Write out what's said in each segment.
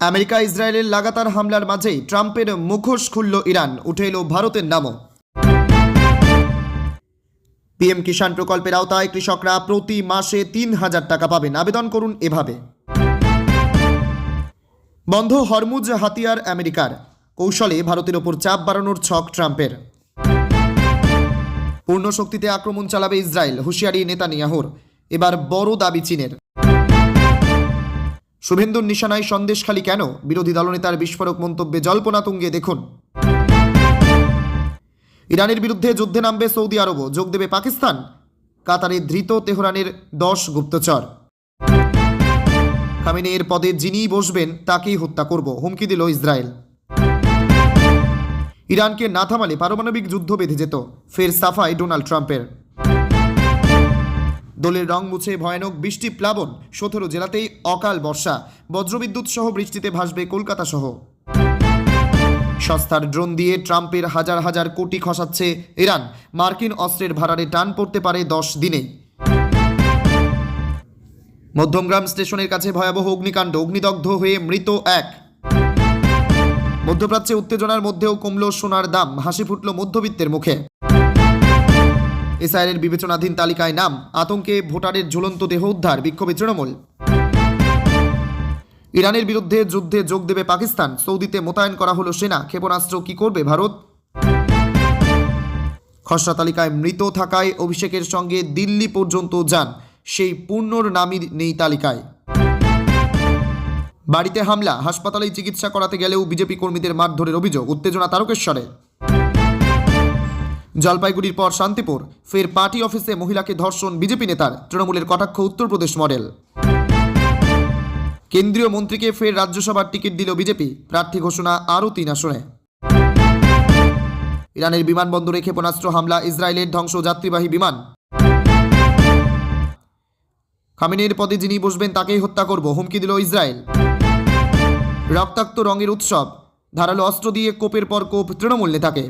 America ইসরায়েলের লাগাতার হামলার মাঝেই ট্রাম্পের মুখোশ খুলল ইরান, উঠে এলো ভারতের নামও। পিএম কিষাণ প্রকল্পের আওতায় কৃষকরা প্রতি মাসে ৩,০০০ টাকা পাবেন। আবেদন করুন এভাবে। বন্ধ হরমুজ হাতিয়ার আমেরিকার, কৌশলে ভারতের ওপর চাপ বাড়ানোর ছক ট্রাম্পের। পূর্ণ শক্তিতে আক্রমণ চালাবে ইসরায়েল, হুঁশিয়ারি নেতানিয়াহুর। এবার বড় দাবি চীনের। শুভেন্দুর নিশানায় সন্দেশখালী কেন, বিরোধী দলনেতার বিস্ফোরক মন্তব্যে জল্পনা তুঙ্গে দেখুন। ইরানের বিরুদ্ধে যুদ্ধে নামবে সৌদি আরবও, যোগ দেবে পাকিস্তান। কাতারে ধৃত তেহরানের 10 গুপ্তচর। খামেনেইর পদে যিনি বসবেন তাকেই হত্যা করব, হুমকি দিল ইসরায়েল। ইরানকে না থামালে পারমাণবিক যুদ্ধ বেঁধে যেত, ফের সাফাই ডোনাল্ড ট্রাম্পের। দলের রং মুছে ভয়ানক বৃষ্টি প্লাবন, 17 জেলাতেই অকাল বর্ষা, বজ্রবিদ্যুৎ সহ বৃষ্টিতে ভাসবে কলকাতা সহ। সস্তার ড্রোন দিয়ে ট্রাম্পের হাজার হাজার কোটি খসাচ্ছে ইরান, মার্কিন অস্ত্রের ভাড়ারে টান পড়তে পারে 10 দিনেই। মধ্যমগ্রাম স্টেশনের কাছে ভয়াবহ অগ্নিকাণ্ড, অগ্নিদগ্ধ হয়ে মৃত এক। মধ্যপ্রাচ্যে উত্তেজনার মধ্যেও কমল সোনার দাম, হাসি ফুটল মধ্যবিত্তের মুখে। এসআইআরের বিবেচনাধীন তালিকায় নাম, আতঙ্কে ভোটারের ঝুলন্ত দেহ উদ্ধার, বিক্ষোভে তৃণমূল। ইরানের বিরুদ্ধে যুদ্ধে যোগ দেবে পাকিস্তান, সৌদিতে মোতায়েন করা হলো সেনা, ক্ষেপণাস্ত্র কি করবে ভারত? খসড়া তালিকায় মৃত থাকায় অভিষেকের সঙ্গে দিল্লি পর্যন্ত যান, সেই পূর্ণর নামই নেই তালিকায়। বাড়িতে হামলা, হাসপাতালে চিকিৎসা করাতে গেলেও বিজেপি কর্মীদের মারধরের অভিযোগ, উত্তেজনা তারকেশ্বরে। জলপাইগুড়ির পর শান্তিপুর, ফের পার্টি অফিসে মহিলাকে ধর্ষণ বিজেপি নেতার, তৃণমূলের কটাক্ষ উত্তরপ্রদেশ মডেল। কেন্দ্রীয় মন্ত্রীকে ফের রাজ্যসভার টিকিট দিল বিজেপি, প্রার্থী ঘোষণা আরও 3 আসনে। ইরানের বিমানবন্দরে ক্ষেপণাস্ত্র হামলা, ইসরায়েলের ধ্বংস যাত্রীবাহী বিমান। খামেনেইর পদে যিনি বসবেন তাকেই হত্যা করব, হুমকি দিল ইসরায়েল। রক্তাক্ত রঙের উৎসব, ধারালো অস্ত্র দিয়ে কোপের পর কোপ তৃণমূল নেতাকে।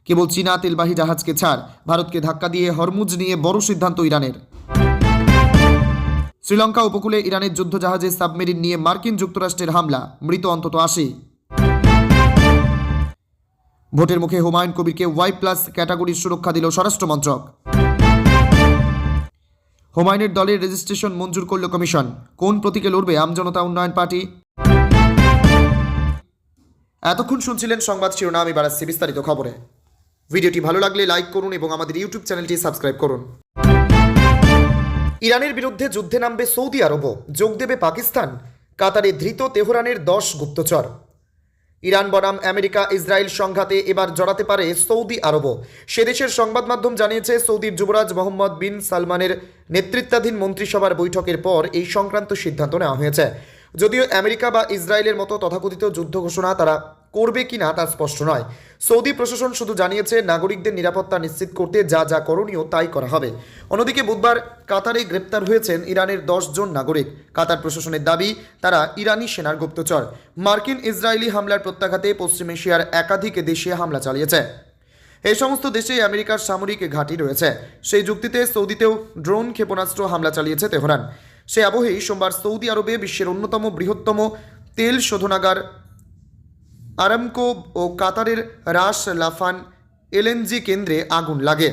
কেবল চীনা তেলবাহী জাহাজকে ছাড়, ভারতকে ধাক্কা দিয়ে হরমুজ নিয়ে বড় সিদ্ধান্ত ইরানের। শ্রীলঙ্কা উপকূলে ইরানের যুদ্ধজাহাজে সাবমেরিন নিয়ে মার্কিন যুক্তরাষ্ট্রের হামলা, মৃত অন্তত 80। ভোটের মুখে হুমায়ুন কবিরকে Y+ ক্যাটাগরির সুরক্ষা দিল স্বরাষ্ট্র মন্ত্রক। হুমায়ুনের দলের রেজিস্ট্রেশন মঞ্জুর করল কমিশন, কোন প্রতীকে লড়বে আমজনতা উন্নয়ন পার্টি? এতক্ষণ শুনছিলেন সংবাদ শিরোনাম, এবার আসছে বিস্তারিত খবরে। ভিডিওটি ভালো লাগলে লাইক করুন এবং আমাদের ইউটিউব চ্যানেলটি সাবস্ক্রাইব করুন। ইরানের বিরুদ্ধে যুদ্ধে নামবে সৌদি আরবও, যোগ দেবে পাকিস্তান। কাতারে ধৃত তেহরানের 10 গুপ্তচর। ইরান বনাম আমেরিকা ইসরায়েল সংঘাতে এবার জড়াতে পারে সৌদি আরবও। সে দেশের সংবাদ মাধ্যম জানিয়েছে, সৌদির যুবরাজ মোহাম্মদ বিন সালমানের নেতৃত্বাধীন মন্ত্রিসভার বৈঠকের পর এই সংক্রান্ত সিদ্ধান্ত নেওয়া হয়েছে। যদিও আমেরিকা বা ইসরায়েলের মতো তথাকথিত যুদ্ধ ঘোষণা তারা করবে কিনা তা স্পষ্ট নয়। সৌদি প্রশাসন শুধু জানিয়েছে, নাগরিকদের নিরাপত্তা নিশ্চিত করতে যা যা করণীয় তাই করা হবে। অন্যদিকে বুধবার কাতারে গ্রেপ্তার হয়েছেন ইরানের 10 জন নাগরিক। কাতার প্রশাসনের দাবি, তারা ইরানি সেনার গুপ্তচর। মার্কিন ইসরায়েলি হামলার প্রত্যাঘাতে পশ্চিম এশিয়ার একাধিক দেশে হামলা চালিয়েছে। এই সমস্ত দেশে আমেরিকার সামরিক ঘাঁটি রয়েছে। সেই যুক্তিতে সৌদিতেও ড্রোন ক্ষেপণাস্ত্র হামলা চালিয়েছে তেহরান। সে আবহেই সোমবার সৌদি আরবে বিশ্বের অন্যতম বৃহত্তম তেল শোধনাগার আরামকো ও কাতারের রাস লাফান LNG কেন্দ্রে আগুন লাগে।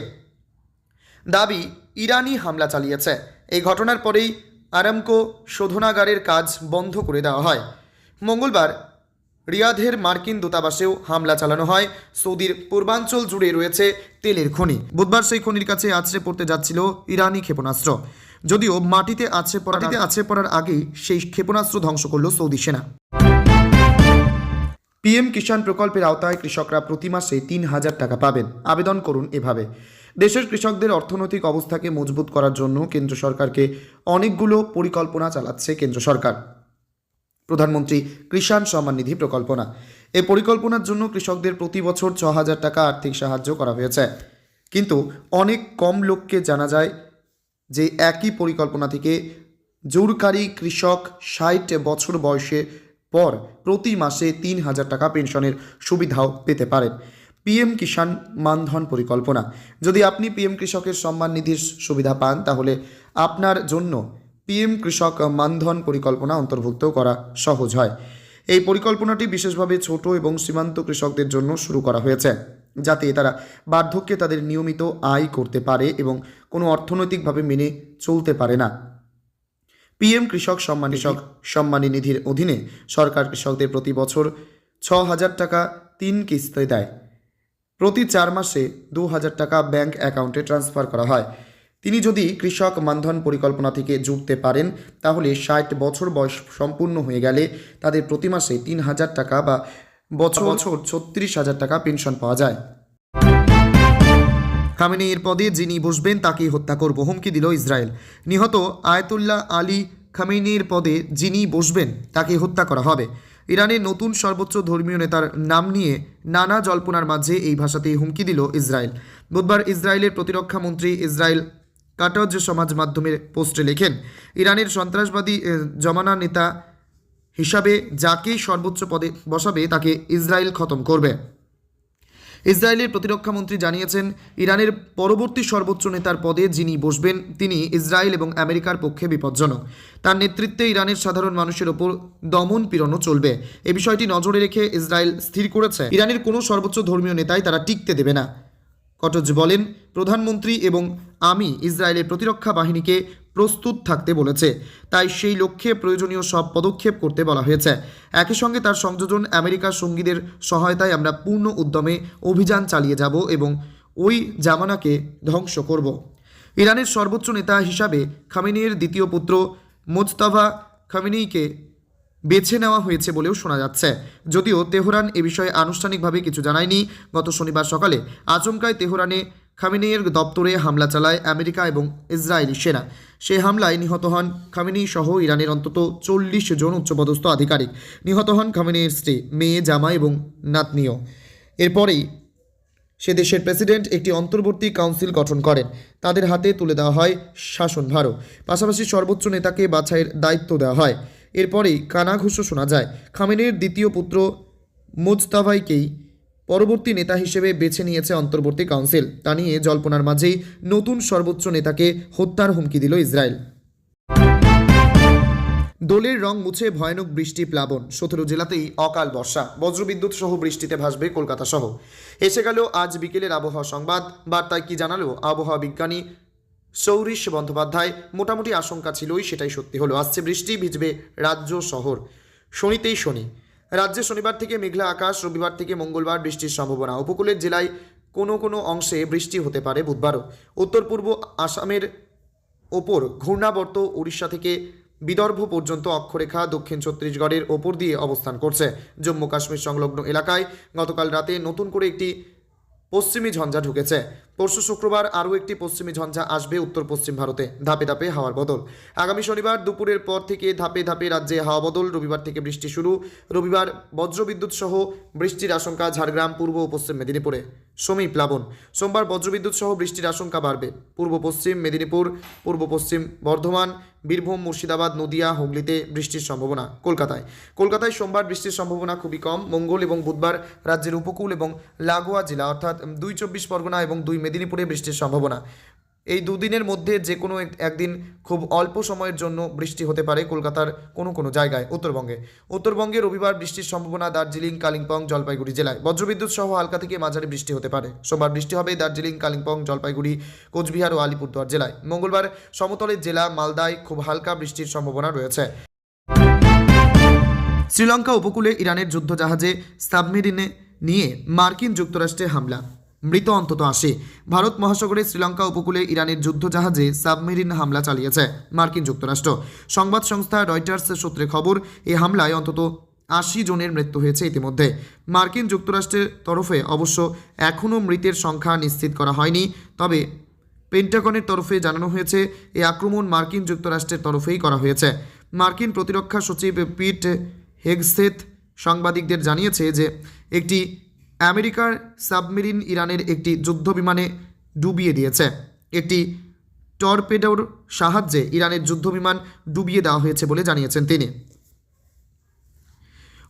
দাবি, ইরানি হামলা চালিয়েছে। এই ঘটনার পরেই আরামকো শোধনাগারের কাজ বন্ধ করে দেওয়া হয়। মঙ্গলবার রিয়াধের মার্কিন দূতাবাসেও হামলা চালানো হয়। সৌদির পূর্বাঞ্চল জুড়ে রয়েছে তেলের খনি। বুধবার সেই খনির কাছে আছড়ে পড়তে যাচ্ছিল ইরানি ক্ষেপণাস্ত্র। যদিও মাটিতে আছড়ে পড়ার আগেই সেই ক্ষেপণাস্ত্র ধ্বংস করল সৌদি সেনা। পিএম কিষাণ প্রকল্পের আওতায় কৃষকরা প্রতি মাসে ৩,০০০ টাকা পাবেন। আবেদন করুন এভাবে। দেশের কৃষকদের অর্থনৈতিক অবস্থাকে মজবুত করার জন্য কেন্দ্র সরকারকে অনেকগুলো পরিকল্পনা চালাচ্ছে কেন্দ্র সরকার। প্রধানমন্ত্রী কিষাণ সম্মান নিধি প্রকল্পনা, এই পরিকল্পনার জন্য কৃষকদের প্রতি বছর ৬,০০০ টাকা আর্থিক সাহায্য করা হয়েছে। কিন্তু অনেক কম লোককে জানা যায় যে একই পরিকল্পনা থেকে জোরকারী কৃষক ৬০ বছর বয়সে পর প্রতি মাসে ৩,০০০ টাকা পেনশনের সুবিধাও পেতে পারেন। পিএম কিষাণ মানধন পরিকল্পনা, যদি আপনি পিএম কৃষকের সম্মান নিধির সুবিধা পান তাহলে আপনার জন্য পিএম কৃষক মানধন পরিকল্পনা অন্তর্ভুক্ত করা সহজ হয়। এই পরিকল্পনাটি বিশেষভাবে ছোট এবং সীমান্ত কৃষকদের জন্য শুরু করা হয়েছে, যাতে তারা বার্ধক্যে তাদের নিয়মিত আয় করতে পারে এবং কোনো অর্থনৈতিকভাবে মেনে চলতে পারে না। পিএম কৃষক সম্মানী নিধির অধীনে সরকার কৃষকদের প্রতি বছর 6,000 টাকা 3 কিস্তিতে দেয়। প্রতি 4 মাসে 2,000 টাকা ব্যাংক অ্যাকাউন্টে ট্রান্সফার করা হয়। তিনি যদি কৃষক মানধন পরিকল্পনা থেকে যুক্তে পারেন, তাহলে 60 বছর বয়স সম্পূর্ণ হয়ে গেলে তাদের প্রতি মাসে 3,000 টাকা বা বছর 36,000 টাকা পেনশন পাওয়া যায়। খামেনেইর পদে যিনি বসবেন তাকেই হত্যা করব, হুমকি দিল ইসরায়েল। নিহত আয়াতুল্লাহ আলী খামেনেইর পদে যিনি বসবেন তাকে হত্যা করা হবে। ইরানের নতুন সর্বোচ্চ ধর্মীয় নেতার নাম নিয়ে নানা জল্পনার মাঝে এই ভাষাতেই হুমকি দিল ইসরায়েল। বুধবার ইসরায়েলের প্রতিরক্ষা মন্ত্রী ইসরায়েল কাটজ সমাজ মাধ্যমের পোস্টে লেখেন, ইরানের সন্ত্রাসবাদী জমানা নেতা হিসাবে যাকেই সর্বোচ্চ পদে বসাবে তাকে ইসরায়েল খতম করবে। ইসরায়েলের প্রতিরক্ষা মন্ত্রী জানিয়েছেন, ইরানের পরবর্তী সর্বোচ্চ নেতার পদে যিনি বসবেন তিনি ইসরায়েল এবং আমেরিকার পক্ষে বিপজ্জনক। তার নেতৃত্বে ইরানের সাধারণ মানুষের ওপর দমন পীড়নও চলবে। এ বিষয়টি নজরে রেখে ইসরায়েল স্থির করেছে, ইরানের কোনো সর্বোচ্চ ধর্মীয় নেতাই তারা টিকতে দেবে না। কটজ বলেন, প্রধানমন্ত্রী এবং আমি ইসরায়েলের প্রতিরক্ষা বাহিনীকে প্রস্তুত থাকতে বলেছে, তাই সেই লক্ষ্যে প্রয়োজনীয় সব পদক্ষেপ করতে বলা হয়েছে। একই সঙ্গে তার সংযোজন আমেরিকার সঙ্গীদের সহায়তায় আমরা পূর্ণ উদ্যমে অভিযান চালিয়ে যাব এবং ওই জামানাকে ধ্বংস করব। ইরানের সর্বোচ্চ নেতা হিসাবে খামেনেইর দ্বিতীয় পুত্র মোজতাবা খামেনেইকে বেছে নেওয়া হয়েছে বলেও শোনা যাচ্ছে, যদিও তেহরান এ বিষয়ে আনুষ্ঠানিকভাবে কিছু জানায়নি। গত শনিবার সকালে আচমকায় তেহরানে খামেনেইয়ের দপ্তরে হামলা চালায় আমেরিকা এবং ইসরায়েলি সেনা। সেই হামলায় নিহত হন খামেনেই সহ ইরানের অন্তত 40 জন উচ্চপদস্থ আধিকারিক। নিহত হন খামেনেইয়ের স্ত্রী, মেয়ে, জামাই এবং নাতনিও। এরপরেই সে দেশের প্রেসিডেন্ট একটি অন্তর্বর্তী কাউন্সিল গঠন করেন। তাদের হাতে তুলে দেওয়া হয় শাসনভারও, পাশাপাশি সর্বোচ্চ নেতাকে বাছাইয়ের দায়িত্ব দেওয়া হয়। এরপরেই কানাঘুষো শোনা যায়, খামেনেইর দ্বিতীয় পুত্র মোজতাবাইকেই পরবর্তী নেতা হিসেবে বেছে নিয়েছে অন্তর্বর্তী কাউন্সিল। তা নিয়ে জল্পনার মাঝেই নতুন সর্বোচ্চ নেতাকে হত্যার হুমকি দিল ইসরায়েল। দোলের রং মুছে ভয়ানক বৃষ্টি, প্লাবন, 17 জেলাতেই অকাল বর্ষা, বজ্রবিদ্যুৎ সহ বৃষ্টিতে ভাসবে কলকাতা সহ। এসে গেল আজ বিকেলের আবহাওয়া সংবাদ। বার্তায় কি জানালো আবহাওয়া বিজ্ঞানী সৌরিশ বন্দ্যোপাধ্যায়? মোটামুটি আশঙ্কা ছিলই, সেটাই সত্যি হলো। আসছে বৃষ্টি, ভিজবে রাজ্য শহর। শনিতেই শনি, রাজ্যে শনিবার থেকে মেঘলা আকাশ, রবিবার থেকে মঙ্গলবার বৃষ্টির সম্ভাবনা। উপকূলের জেলায় কোনো কোনো অংশে বৃষ্টি হতে পারে বুধবারও। উত্তর পূর্ব আসামের ওপর ঘূর্ণাবর্ত উড়িষ্যা থেকে বিদর্ভ পর্যন্ত অক্ষরেখা দক্ষিণ ছত্তিশগড়ের ওপর দিয়ে অবস্থান করছে। জম্মু কাশ্মীর সংলগ্ন এলাকায় গতকাল রাতে নতুন করে একটি পশ্চিমী ঝঞ্ঝা ঢুকেছে। পরশু শুক্রবার আরও একটি পশ্চিমী ঝঞ্ঝা আসবে উত্তর পশ্চিম ভারতে। ধাপে ধাপে হাওয়ার বদল। আগামী শনিবার দুপুরের পর থেকে ধাপে ধাপে রাজ্যে হাওয়া বদল। রবিবার থেকে বৃষ্টি শুরু। রবিবার বজ্রবিদ্যুৎ সহ বৃষ্টির আশঙ্কা ঝাড়গ্রাম, পূর্ব ও পশ্চিম মেদিনীপুরে। সমী প্লাবন। সোমবার বজ্রবিদ্যুৎ সহ বৃষ্টির আশঙ্কা বাড়বে পূর্ব পশ্চিম মেদিনীপুর, পূর্ব পশ্চিম বর্ধমান, বীরভূম, মুর্শিদাবাদ, নদিয়া, হুগলিতে বৃষ্টির সম্ভাবনা। কলকাতায় সোমবার বৃষ্টির সম্ভাবনা খুবই কম। মঙ্গল এবং বুধবার রাজ্যের উপকূল এবং লাগোয়া জেলা অর্থাৎ 2 চব্বিশ পরগনা এবং 2 মেদিনীপুরে বৃষ্টির সম্ভাবনা। এই দুদিনের মধ্যে যে কোনো একদিন খুব অল্প সময়ের জন্য বৃষ্টি হতে পারে কলকাতার কোনো কোনো জায়গায়। উত্তরবঙ্গে রবিবার বৃষ্টির সম্ভাবনা দার্জিলিং, কালিম্পং, জলপাইগুড়ি জেলায়। বজ্রবিদ্যুৎ সহ হালকা থেকে মাঝারি বৃষ্টি হতে পারে। সোমবার বৃষ্টি হবে দার্জিলিং, কালিম্পং, জলপাইগুড়ি, কোচবিহার ও আলিপুরদুয়ার জেলায়। মঙ্গলবার সমতলের জেলা মালদায় খুব হালকা বৃষ্টির সম্ভাবনা রয়েছে। শ্রীলঙ্কা উপকূলে ইরানের যুদ্ধজাহাজে সাবমেরিনে নিয়ে মার্কিন যুক্তরাষ্ট্রে হামলা, মৃত অন্তত 80। ভারত মহাসাগরে শ্রীলঙ্কা উপকূলে ইরানের যুদ্ধজাহাজে সাবমেরিন হামলা চালিয়েছে মার্কিন যুক্তরাষ্ট্র। সংবাদ সংস্থা রয়টার্স সূত্রে খবর, এই হামলায় অন্তত 80 জনের মৃত্যু হয়েছে ইতিমধ্যে। মার্কিন যুক্তরাষ্ট্রের তরফে অবশ্য এখনও মৃতের সংখ্যা নিশ্চিত করা হয়নি, তবে পেন্টাগনের তরফে জানানো হয়েছে এই আক্রমণ মার্কিন যুক্তরাষ্ট্রের তরফেই করা হয়েছে। মার্কিন প্রতিরক্ষা সচিব পিট হেগসেথ সাংবাদিকদের জানিয়েছে যে একটি আমেরিকার সাবমেরিন ইরানের একটি যুদ্ধবিমানে ডুবিয়ে দিয়েছে। একটি টর্পেডোর সাহায্যে ইরানের যুদ্ধবিমান ডুবিয়ে দেওয়া হয়েছে বলে জানিয়েছেন তিনি।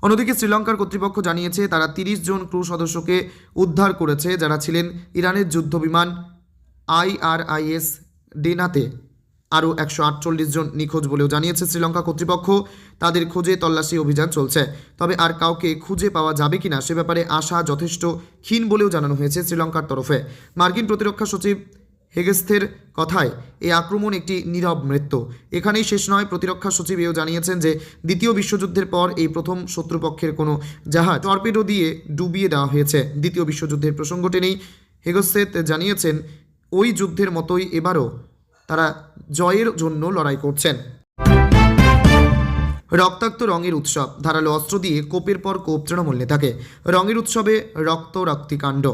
অন্যদিকে শ্রীলঙ্কার কর্তৃপক্ষ জানিয়েছে তারা 30 জন ক্রু সদস্যকে উদ্ধার করেছে, যারা ছিলেন ইরানের যুদ্ধবিমান IRIS ডেনাতে। আরও 148 জন নিখোঁজ বলেও জানিয়েছে শ্রীলঙ্কা কর্তৃপক্ষ। তাদের খোঁজে তল্লাশি অভিযান চলছে, তবে আর কাউকে খুঁজে পাওয়া যাবে কিনা সে ব্যাপারে আশা যথেষ্ট ক্ষীণ বলেও জানানো হয়েছে শ্রীলঙ্কার তরফে। মার্কিন প্রতিরক্ষা সচিব হেগেস্থের কথায় এই আক্রমণ একটি নীরব মৃত্যু। এখানেই শেষ নয়। প্রতিরক্ষা সচিব এও জানিয়েছেন যে দ্বিতীয় বিশ্বযুদ্ধের পর এই প্রথম শত্রুপক্ষের কোনো জাহাজ টর্পেডো দিয়ে ডুবিয়ে দেওয়া হয়েছে। দ্বিতীয় বিশ্বযুদ্ধের প্রসঙ্গ টেনেই হেগেস্থেত জানিয়েছেন ওই যুদ্ধের মতোই এবারও তারা জয়ের জন্য লড়াই করছেন। রক্তাক্ত রঙের উৎসব, ধারালো অস্ত্র দিয়ে কোপের পর কোপ তৃণমূল নেতাকে। রঙের উৎসবে রক্তকাণ্ড।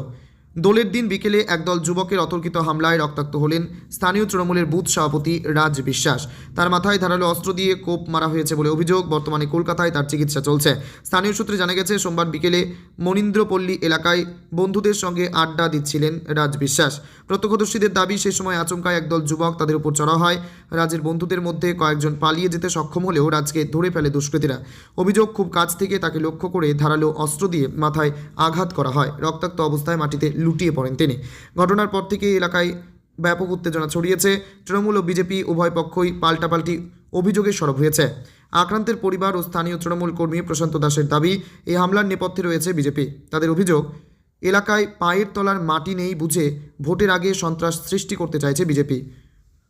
দোলের দিন বিকেলে একদল যুবকের অতর্কিত হামলায় রক্তাক্ত হলেন স্থানীয় তৃণমূলের বুথ সভাপতি রাজ বিশ্বাস। তার মাথায় ধারালো অস্ত্র দিয়ে কোপ মারা হয়েছে বলে অভিযোগ। বর্তমানে কলকাতায় তার চিকিৎসা চলছে। স্থানীয় সূত্রে জানা গেছে, সোমবার বিকেলে মনীন্দ্রপল্লী এলাকায় বন্ধুদের সঙ্গে আড্ডা দিচ্ছিলেন রাজ বিশ্বাস। প্রত্যক্ষদর্শীদের দাবি, সেই সময় আচমকায় একদল যুবক তাদের উপর চড়া হয়। রাজের বন্ধুদের মধ্যে কয়েকজন পালিয়ে যেতে সক্ষম হলেও রাজকে ধরে ফেলে দুষ্কৃতীরা। অভিযোগ, খুব কাছ থেকে তাকে লক্ষ্য করে ধারালো অস্ত্র দিয়ে মাথায় আঘাত করা হয়। রক্তাক্ত অবস্থায় মাটিতে লুটিয়ে পড়েন তিনি। ঘটনার পর থেকে এলাকায় ব্যাপক উত্তেজনা ছড়িয়েছে। তৃণমূল ও বিজেপি উভয় পক্ষই পাল্টাপাল্টি অভিযোগে সরব হয়েছে। আক্রান্তের পরিবার ও স্থানীয় তৃণমূল কর্মী প্রশান্ত দাসের দাবি, এই হামলার নেপথ্যে রয়েছে বিজেপি। তাদের অভিযোগ, এলাকায় পায়ের তলার মাটি নেই বুঝে ভোটের আগে সন্ত্রাস সৃষ্টি করতে চাইছে বিজেপি।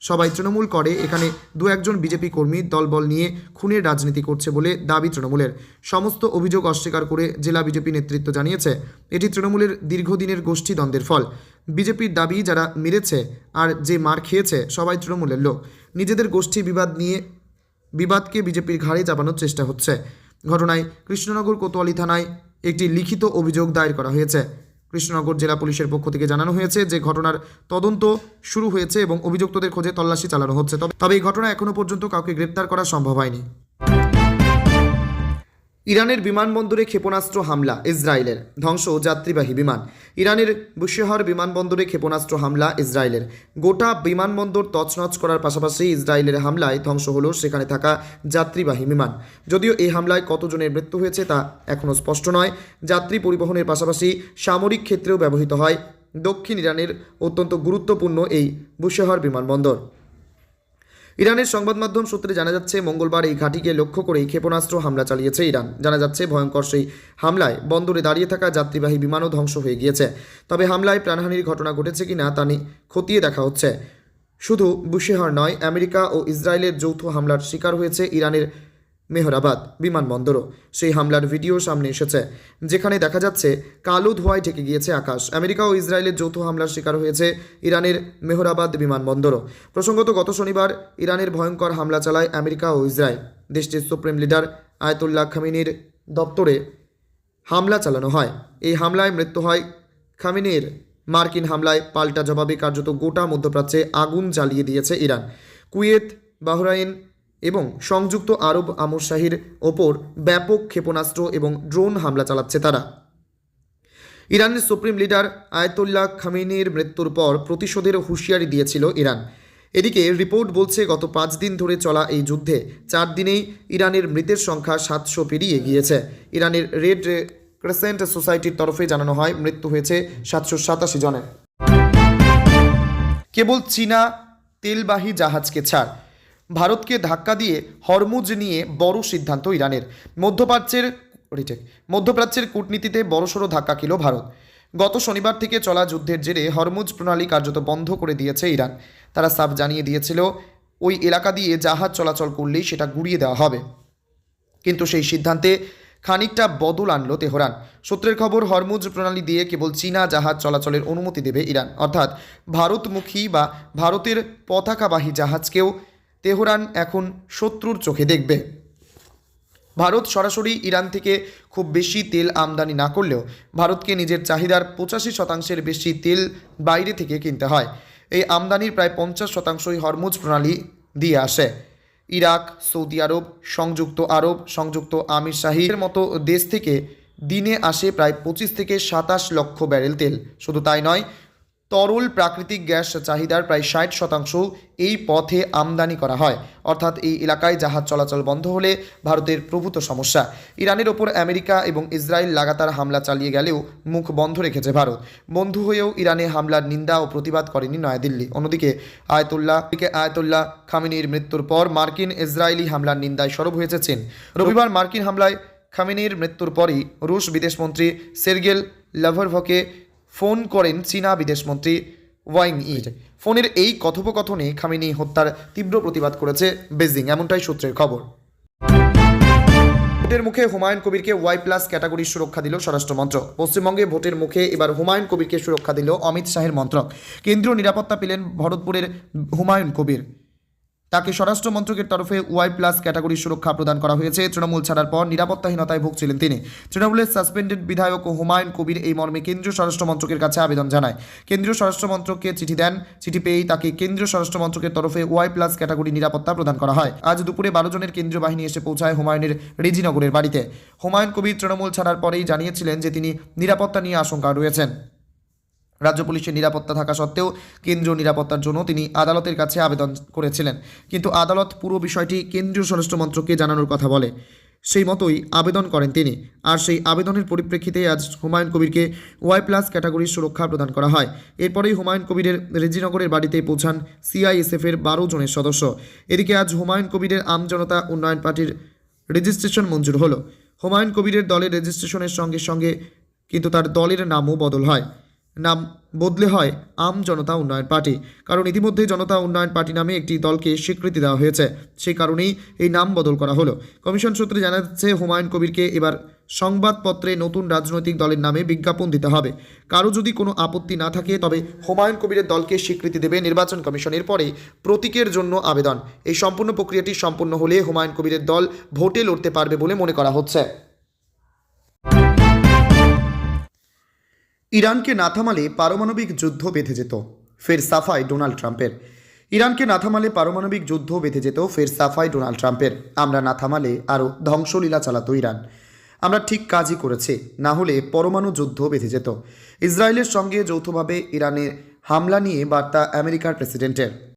সবাই তৃণমূল করে, এখানে দু একজন বিজেপি কর্মী দলবল নিয়ে খুনের রাজনীতি করছে বলে দাবি তৃণমূলের। সমস্ত অভিযোগ অস্বীকার করে জেলা বিজেপি নেতৃত্ব জানিয়েছে এটি তৃণমূলের দীর্ঘদিনের গোষ্ঠী দ্বন্দ্বের ফল। বিজেপির দাবি, যারা মেরেছে আর যে মার খেয়েছে সবাই তৃণমূলের লোক। নিজেদের গোষ্ঠী বিবাদকে বিজেপির ঘাড়ে চাপানোর চেষ্টা হচ্ছে। ঘটনায় কৃষ্ণনগর কোতোয়ালি থানায় একটি লিখিত অভিযোগ দায়ের করা হয়েছে। কৃষ্ণনগর জেলা পুলিশের পক্ষ থেকে জানানো হয়েছে যে ঘটনার তদন্ত শুরু হয়েছে এবং অভিযুক্তদের খোঁজে তল্লাশি চালানো হচ্ছে। তবে এই ঘটনা এখনও পর্যন্ত কাউকে গ্রেপ্তার করা সম্ভব হয়নি। ইরানের বিমানবন্দরে ক্ষেপণাস্ত্র হামলা, ইসরায়েলের ধ্বংস যাত্রীবাহী বিমান। ইরানের বুশেহর বিমানবন্দরে ক্ষেপণাস্ত্র হামলা ইসরায়েলের। গোটা বিমানবন্দর তছনছ করার পাশাপাশি ইসরায়েলের হামলায় ধ্বংস হলো সেখানে থাকা যাত্রীবাহী বিমান। যদিও এই হামলায় কতজনের মৃত্যু হয়েছে তা এখনও স্পষ্ট নয়। যাত্রী পরিবহনের পাশাপাশি সামরিক ক্ষেত্রেও ব্যবহৃত হয় দক্ষিণ ইরানের অত্যন্ত গুরুত্বপূর্ণ এই বুশেহর বিমানবন্দর। ইরানের সংবাদ মাধ্যম সূত্রে জানা যাচ্ছে, মঙ্গলবার এই ঘাঁটিকে লক্ষ্য করেই ক্ষেপণাস্ত্র হামলা চালিয়েছে ইরান। জানা যাচ্ছে, ভয়ঙ্কর সেই হামলায় বন্দরে দাঁড়িয়ে থাকা যাত্রীবাহী বিমানও ধ্বংস হয়ে গিয়েছে। তবে হামলায় প্রাণহানির ঘটনা ঘটেছে কিনা তা নিয়ে খতিয়ে দেখা হচ্ছে। শুধু বুশেহর নয়, আমেরিকা ও ইসরায়েলের যৌথ হামলার শিকার হয়েছে ইরানের মেহরাবাদ বিমানবন্দরও। সেই হামলার ভিডিও সামনে এসেছে, যেখানে দেখা যাচ্ছে কালো ধোঁয়ায় ঢেকে গিয়েছে আকাশ। আমেরিকা ও ইসরায়েলের যৌথ হামলার শিকার হয়েছে ইরানের মেহরাবাদ বিমানবন্দরও। প্রসঙ্গত, গত শনিবার ইরানের ভয়ঙ্কর হামলা চালায় আমেরিকা ও ইসরায়েল। দেশটির সুপ্রিম লিডার আয়াতুল্লাহ খামেনির দপ্তরে হামলা চালানো হয়। এই হামলায় মৃত্যু হয় খামেনির। মার্কিন হামলায় পাল্টা জবাবে কার্যত গোটা মধ্যপ্রাচ্যে আগুন জ্বালিয়ে দিয়েছে ইরান। কুয়েত, বাহরাইন এবং সংযুক্ত আরব আমরশাহীর ওপর ব্যাপক ক্ষেপণাস্ত্র এবং ড্রোন হামলা চালাচ্ছে তারা। ইরানের সুপ্রিম লিডার আয়াতুল্লাহ খামেনির মৃত্যুর পর প্রতিশোধের হুঁশিয়ারি দিয়েছিল ইরান। এদিকে রিপোর্ট বলছে, গত 5 দিন ধরে চলা এই যুদ্ধে 4 দিনেই ইরানের মৃতের সংখ্যা 700 পেরিয়ে গিয়েছে। ইরানের রেড ক্রেসেন্ট সোসাইটির তরফে জানানো হয় মৃত্যু হয়েছে 787 জনের। কেবল চীনা তেলবাহী জাহাজকে ছাড়, ভারতকে ধাক্কা দিয়ে হরমুজ নিয়ে বড় সিদ্ধান্ত ইরানের। মধ্যপ্রাচ্যের কূটনীতিতে বড়সড় ধাক্কা খেল ভারত। গত শনিবার থেকে চলা যুদ্ধের জেরে হরমুজ প্রণালী কার্যত বন্ধ করে দিয়েছে ইরান। তারা সাফ জানিয়ে দিয়েছিল ওই এলাকা দিয়ে জাহাজ চলাচল করলেই সেটা গুড়িয়ে দেওয়া হবে, কিন্তু সেই সিদ্ধান্তে খানিকটা বদল আনলো তেহরান। সূত্রের খবর, হরমুজ প্রণালী দিয়ে কেবল চীনা জাহাজ চলাচলের অনুমতি দেবে ইরান, অর্থাৎ ভারতমুখী বা ভারতের পতাকাবাহী জাহাজকেও তেহরান এখন শত্রুর চোখে দেখবে। ভারত সরাসরি ইরান থেকে খুব বেশি তেল আমদানি না করলেও ভারতকে নিজের চাহিদার 85% বেশি তেল বাইরে থেকে কিনতে হয়। এই আমদানির প্রায় 50%ই হরমুজ প্রণালী দিয়ে আসে। ইরাক, সৌদি আরব, সংযুক্ত আমিরশাহীর মতো দেশ থেকে দিনে আসে প্রায় 25 থেকে 27 লক্ষ ব্যারেল তেল। শুধু তাই নয়, তরল প্রাকৃতিক গ্যাস চাহিদার প্রায় 60% এই পথে আমদানি করা হয়। অর্থাৎ এই এলাকায় জাহাজ চলাচল বন্ধ হলে ভারতের প্রভূত সমস্যা। ইরানের ওপর আমেরিকা এবং ইসরায়েল লাগাতার হামলা চালিয়ে গেলেও মুখ বন্ধ রেখেছে ভারত। বন্ধু হয়েও ইরানে হামলার নিন্দা ও প্রতিবাদ করেনি নয়াদিল্লি। অন্যদিকে আয়াতুল্লাহ খামেনির মৃত্যুর পর মার্কিন ইসরায়েলি হামলার নিন্দায় সরব হয়েছে চীন। রবিবার মার্কিন হামলায় খামেনির মৃত্যুর পরই রুশ বিদেশমন্ত্রী সের্গেই লাভরভকে ফোন করেন চীনা বিদেশমন্ত্রী ওয়াং ই। ফোনের এই কথোপকথনে খামেনি হত্যার তীব্র প্রতিবাদ করেছে বেজিং, এমনটাই সূত্রের খবর। ভোটের মুখে হুমায়ুন কবিরকে ওয়াই প্লাস ক্যাটাগরির সুরক্ষা দিল স্বরাষ্ট্র মন্ত্রক। পশ্চিমবঙ্গে ভোটের মুখে এবার হুমায়ুন কবিরকে সুরক্ষা দিল অমিত শাহের মন্ত্রক। কেন্দ্রীয় নিরাপত্তা পেলেন ভরতপুরের হুমায়ুন কবির। তাকে স্বরাষ্ট্র মন্ত্রকের তরফে ওয়াই প্লাস ক্যাটাগরির সুরক্ষা প্রদান করা হয়েছে। তৃণমূল ছাড়ার পর নিরাপত্তাহীনতায় ভুগছিলেন তিনি। তৃণমূলের সাসপেন্ডেড বিধায়ক হুমায়ুন কবির এই মর্মে কেন্দ্রীয় স্বরাষ্ট্র মন্ত্রকের কাছে আবেদন জানায়। কেন্দ্রীয় স্বরাষ্ট্র মন্ত্রককে চিঠি দেন। চিঠি পেয়েই তাকে কেন্দ্রীয় স্বরাষ্ট্র মন্ত্রকের তরফে ওয়াই প্লাস ক্যাটাগরি নিরাপত্তা প্রদান করা হয়। আজ দুপুরে 12 জনের কেন্দ্রীয় বাহিনী এসে পৌঁছায় হুমায়ুনের রেজিনগরের বাড়িতে। হুমায়ুন কবির তৃণমূল ছাড়ার পরেই জানিয়েছিলেন যে তিনি নিরাপত্তা নিয়ে আশঙ্কা রয়েছেন। রাজ্য পুলিশের নিরাপত্তা থাকা সত্ত্বেও কেন্দ্রীয় নিরাপত্তার জন্য তিনি আদালতের কাছে আবেদন করেছিলেন, কিন্তু আদালত পুরো বিষয়টি কেন্দ্রীয় স্বরাষ্ট্র মন্ত্রককে জানানোর কথা বলে। সেই মতোই আবেদন করেন তিনি। আর সেই আবেদনের পরিপ্রেক্ষিতে আজ হুমায়ুন কবিরকে ওয়াই প্লাস ক্যাটাগরির সুরক্ষা প্রদান করা হয়। এরপরেই হুমায়ুন কবিরের রেজিনগরের বাড়িতে পৌঁছান সিআইএসএফের 12 জনের সদস্য। এদিকে আজ হুমায়ুন কবিরের আমজনতা উন্নয়ন পার্টির রেজিস্ট্রেশন মঞ্জুর হলো। হুমায়ুন কবিরের দলের রেজিস্ট্রেশনের সঙ্গে সঙ্গে কিন্তু তার দলের নামও নাম বদলে হয় আম জনতা উন্নয়ন পার্টি। কারণ ইতিমধ্যেই জনতা উন্নয়ন পার্টি নামে একটি দলকে স্বীকৃতি দেওয়া হয়েছে, সেই কারণেই এই নাম বদল করা হলো। কমিশন সূত্রে জানা যাচ্ছে হুমায়ুন কবিরকে এবার সংবাদপত্রে নতুন রাজনৈতিক দলের নামে বিজ্ঞাপন দিতে হবে। কারো যদি কোনো আপত্তি না থাকে তবে হুমায়ুন কবিরের দলকে স্বীকৃতি দেবে নির্বাচন কমিশন। এরপরে প্রতীকের জন্য আবেদন। এই সম্পূর্ণ প্রক্রিয়াটি সম্পূর্ণ হলে হুমায়ুন কবিরের দল ভোটে লড়তে পারবে বলে মনে করা হচ্ছে। ইরানকে না থামালে পারমাণবিক যুদ্ধ বেঁধে যেত, ফের সাফাই ডোনাল্ড ট্রাম্পের। ইরানকে না থামালে পারমাণবিক যুদ্ধ বেঁধে যেত, ফের সাফাই ডোনাল্ড ট্রাম্পের। আমরা না থামালে আরও ধ্বংসলীলা চালাতো ইরান। আমরা ঠিক কাজই করেছি, না হলে পরমাণু যুদ্ধ বেঁধে যেত। ইসরায়েলের সঙ্গে যৌথভাবে ইরানে হামলা নিয়ে বার্তা আমেরিকার প্রেসিডেন্টের।